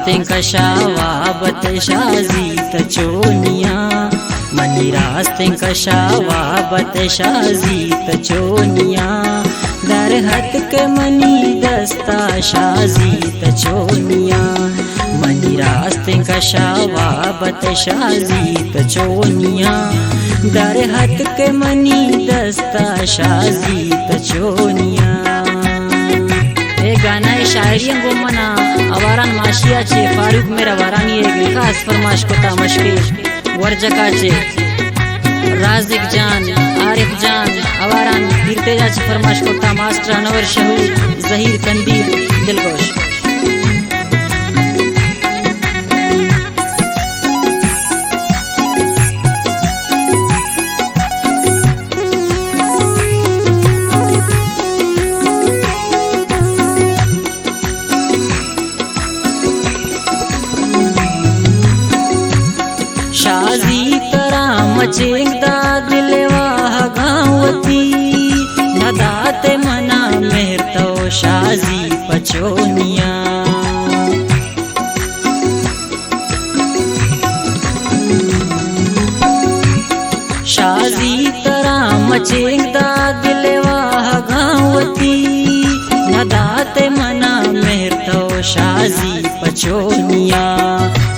रास्ते कशावा बत शाजी तचोनिया मनी रास्ते कशावा बत शाजी तचोनिया दर हत के मनी दस्ता शाजी तचोनिया मनी रास्ते कशावा बत शाजी तचोनिया दर हत के मनी दस्ता शाजी तचोनिया। हे गाना शायरी गोमना अवारान माशिया चे फारूक मेरा वारानी एक खास फरमाश को तामशके वर्जका चे राजिक जान आरिफ जान अवारान गिरतेजा चे फरमाश को ता मास्टर अनवर शहूर जहीर कंदील दिलगोश। शाजी तरा मचेंदा दिलवाह गावती नदाते मना मेहर तो शाजी पचोनिया शाजी तरा मचेंदा दिलवाह गावती नदाते मना मेहर तो शाजी पचोनिया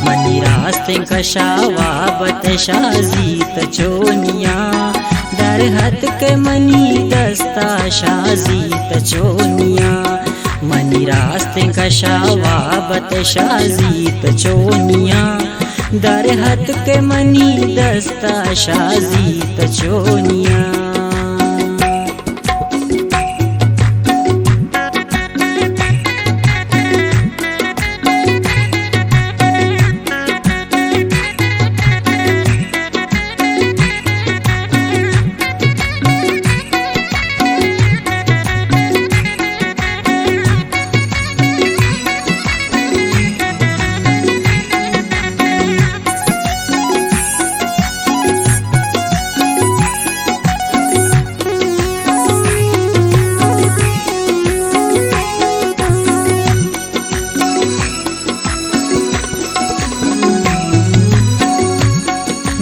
मनी रास्ते कशावा बत शाजी तचोनिया दर हत के मनी दस्ता शाजी तचोनिया मनी रास्ते कशावा बत शाजी तचोनिया दर हत के मनी दस्ता शाजी तचोनिया।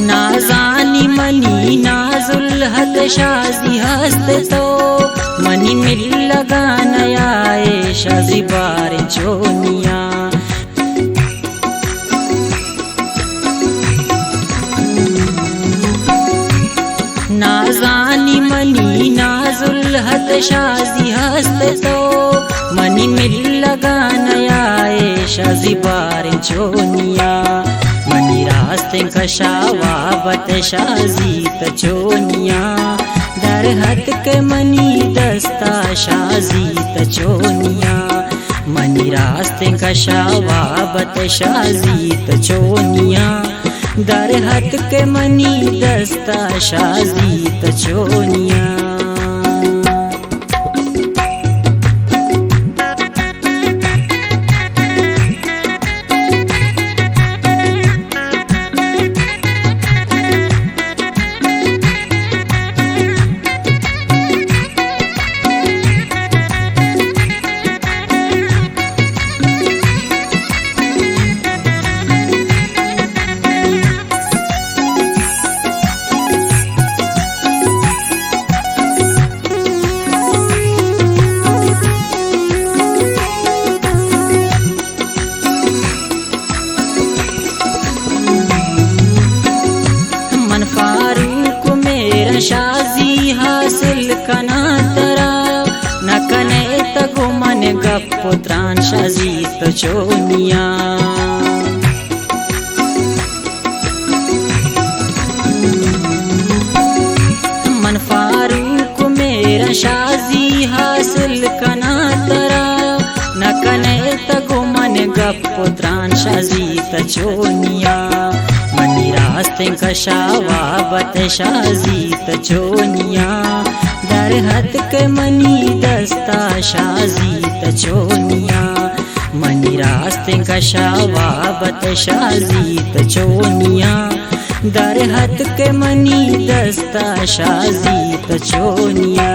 नाजानी मनी नाजुल हत शाजी हस्त तो मनी मिल लगा नयाए शाजी बार चोनिया नाजानी मनी नाजुल हत शाजी हस्त तो मनी मिल लगा नयाए शाजी बार चोनिया मनी रास्ते कशावा बत शाजी तचोनिया दर हत के मनी दस्ता शाजी तचोनिया मनी रास्ते कशावा बत शाजी तचोनिया दर हत के मनी दस्ता शाजी तचोनिया। शाजी हासिल कना तरा न कने तगो मन गपुत्रान शाजी तचोनिया मन फारूक मेरा शाजी हासिल कना तरा न कने तगो मन गपुत्रान शाजी तचोनिया मनी रास्ते कशावा बत शाजी तचोनिया दर हत के मनी दस्ता शाजी तचोनिया मनी रास्ते कशावा बत शाजी तचोनिया दर हत के मनी दस्ता शाजी तचोनिया।